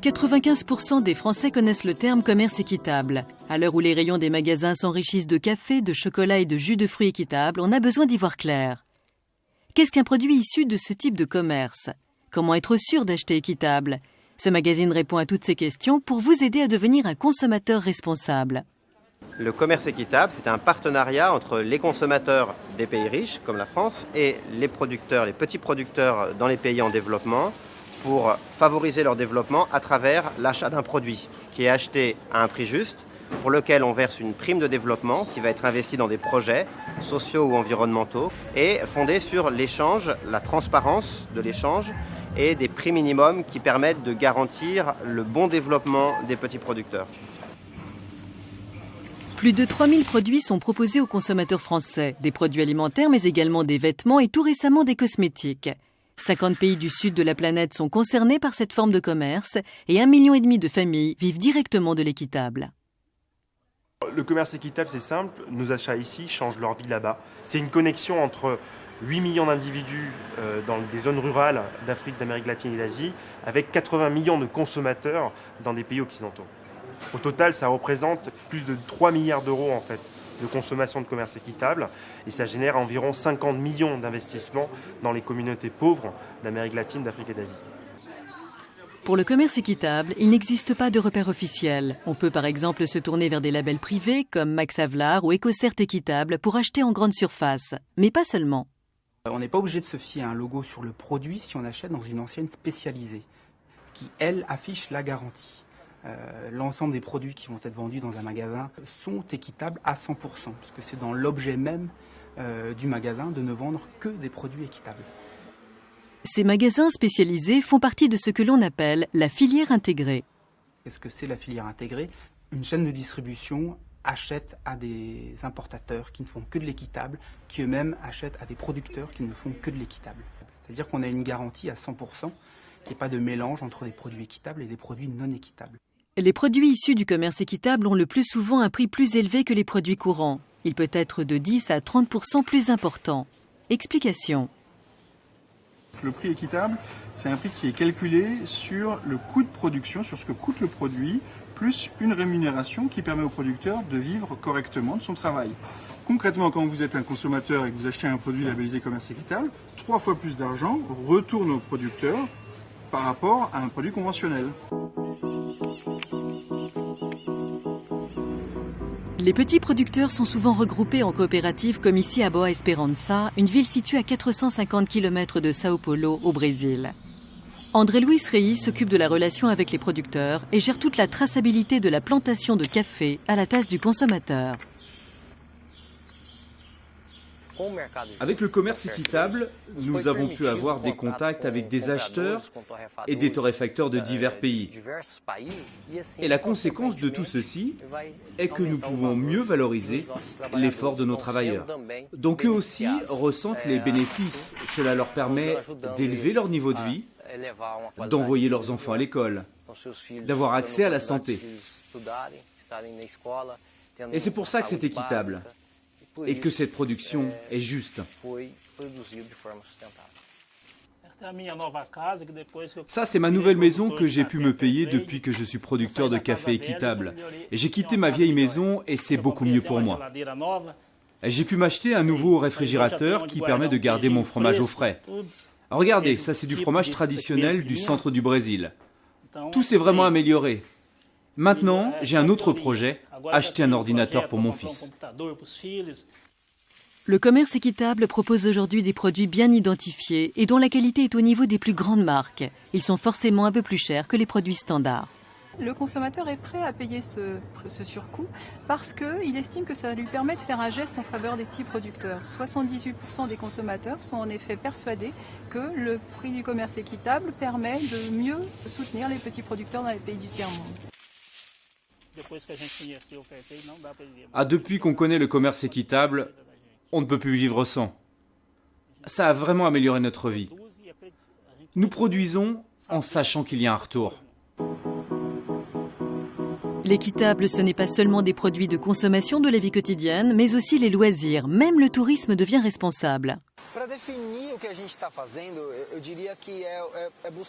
95% des Français connaissent le terme commerce équitable. À l'heure où les rayons des magasins s'enrichissent de café, de chocolat et de jus de fruits équitables, on a besoin d'y voir clair. Qu'est-ce qu'un produit issu de ce type de commerce? Comment être sûr d'acheter équitable? Ce magazine répond à toutes ces questions pour vous aider à devenir un consommateur responsable. Le commerce équitable, c'est un partenariat entre les consommateurs des pays riches, comme la France, et les producteurs, les petits producteurs dans les pays en développement, pour favoriser leur développement à travers l'achat d'un produit qui est acheté à un prix juste, pour lequel on verse une prime de développement qui va être investie dans des projets sociaux ou environnementaux et fondée sur l'échange, la transparence de l'échange et des prix minimums qui permettent de garantir le bon développement des petits producteurs. Plus de 3000 produits sont proposés aux consommateurs français, des produits alimentaires mais également des vêtements et tout récemment des cosmétiques. 50 pays du sud de la planète sont concernés par cette forme de commerce et 1,5 million de familles vivent directement de l'équitable. Le commerce équitable, c'est simple, nos achats ici changent leur vie là-bas. C'est une connexion entre 8 millions d'individus dans des zones rurales d'Afrique, d'Amérique latine et d'Asie, avec 80 millions de consommateurs dans des pays occidentaux. Au total, ça représente plus de 3 milliards d'euros en fait, de consommation de commerce équitable et ça génère environ 50 millions d'investissements dans les communautés pauvres d'Amérique latine, d'Afrique et d'Asie. Pour le commerce équitable, il n'existe pas de repère officiel. On peut par exemple se tourner vers des labels privés comme Max Havelaar ou EcoCert Équitable pour acheter en grande surface, mais pas seulement. On n'est pas obligé de se fier à un logo sur le produit si on achète dans une enseigne spécialisée qui, elle, affiche la garantie. L'ensemble des produits qui vont être vendus dans un magasin sont équitables à 100%, puisque c'est dans l'objet même du magasin de ne vendre que des produits équitables. Ces magasins spécialisés font partie de ce que l'on appelle la filière intégrée. Qu'est-ce que c'est la filière intégrée? Une chaîne de distribution achète à des importateurs qui ne font que de l'équitable, qui eux-mêmes achètent à des producteurs qui ne font que de l'équitable. C'est-à-dire qu'on a une garantie à 100%, qu'il n'y ait pas de mélange entre des produits équitables et des produits non équitables. Les produits issus du commerce équitable ont le plus souvent un prix plus élevé que les produits courants. Il peut être de 10 à 30% plus important. Explication. Le prix équitable, c'est un prix qui est calculé sur le coût de production, sur ce que coûte le produit, plus une rémunération qui permet au producteur de vivre correctement de son travail. Concrètement, quand vous êtes un consommateur et que vous achetez un produit labellisé commerce équitable, 3 fois plus d'argent retourne au producteur par rapport à un produit conventionnel. Les petits producteurs sont souvent regroupés en coopératives comme ici à Boa Esperança, une ville située à 450 km de Sao Paulo au Brésil. André Luis Reis s'occupe de la relation avec les producteurs et gère toute la traçabilité de la plantation de café à la tasse du consommateur. Avec le commerce équitable, nous avons pu avoir des contacts avec des acheteurs et des torréfacteurs de divers pays. Et la conséquence de tout ceci est que nous pouvons mieux valoriser l'effort de nos travailleurs. Donc eux aussi ressentent les bénéfices. Cela leur permet d'élever leur niveau de vie, d'envoyer leurs enfants à l'école, d'avoir accès à la santé. Et c'est pour ça que c'est équitable. Et que cette production est juste. Ça, c'est ma nouvelle maison que j'ai pu me payer depuis que je suis producteur de café équitable. J'ai quitté ma vieille maison et c'est beaucoup mieux pour moi. J'ai pu m'acheter un nouveau réfrigérateur qui permet de garder mon fromage au frais. Regardez, ça c'est du fromage traditionnel du centre du Brésil. Tout s'est vraiment amélioré. Maintenant, j'ai un autre projet, acheter un ordinateur pour mon fils. Le commerce équitable propose aujourd'hui des produits bien identifiés et dont la qualité est au niveau des plus grandes marques. Ils sont forcément un peu plus chers que les produits standards. Le consommateur est prêt à payer ce surcoût parce qu'il estime que ça lui permet de faire un geste en faveur des petits producteurs. 78% des consommateurs sont en effet persuadés que le prix du commerce équitable permet de mieux soutenir les petits producteurs dans les pays du tiers-monde. Depuis qu'on connaît le commerce équitable, on ne peut plus vivre sans. Ça a vraiment amélioré notre vie. Nous produisons en sachant qu'il y a un retour. L'équitable, ce n'est pas seulement des produits de consommation de la vie quotidienne, mais aussi les loisirs. Même le tourisme devient responsable.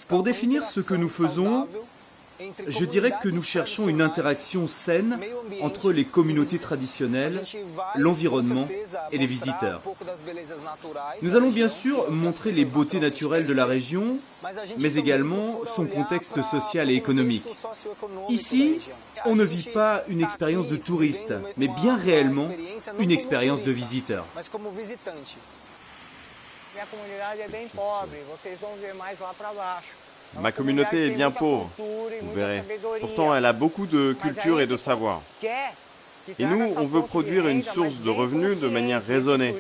Pour définir ce que nous faisons, je dirais que nous cherchons une interaction saine entre les communautés traditionnelles, l'environnement et les visiteurs. Nous allons bien sûr montrer les beautés naturelles de la région, mais également son contexte social et économique. Ici, on ne vit pas une expérience de touriste, mais bien réellement une expérience de visiteur. Ma communauté est bien pauvre, vous verrez. Pourtant, elle a beaucoup de culture et de savoir. Et nous, on veut produire une source de revenus de manière raisonnée,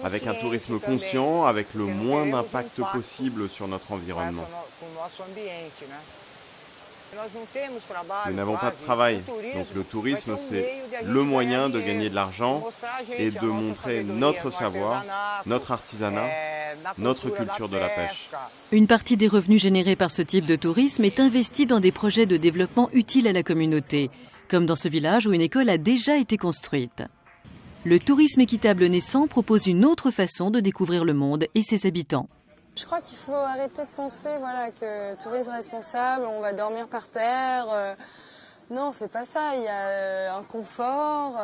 avec un tourisme conscient, avec le moins d'impact possible sur notre environnement. Nous n'avons pas de travail, donc le tourisme, c'est le moyen de gagner de l'argent et de montrer notre savoir, notre artisanat, notre culture de la pêche. Une partie des revenus générés par ce type de tourisme est investie dans des projets de développement utiles à la communauté, comme dans ce village où une école a déjà été construite. Le tourisme équitable naissant propose une autre façon de découvrir le monde et ses habitants. Je crois qu'il faut arrêter de penser que tourisme responsable, on va dormir par terre. Non, c'est pas ça. Il y a un confort.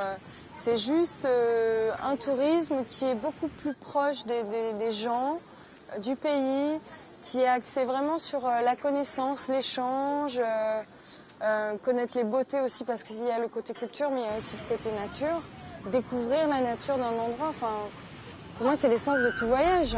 C'est juste un tourisme qui est beaucoup plus proche des gens, du pays, qui est axé vraiment sur la connaissance, l'échange, connaître les beautés aussi, parce qu'il y a le côté culture, mais il y a aussi le côté nature. Découvrir la nature d'un endroit, pour moi, c'est l'essence de tout voyage.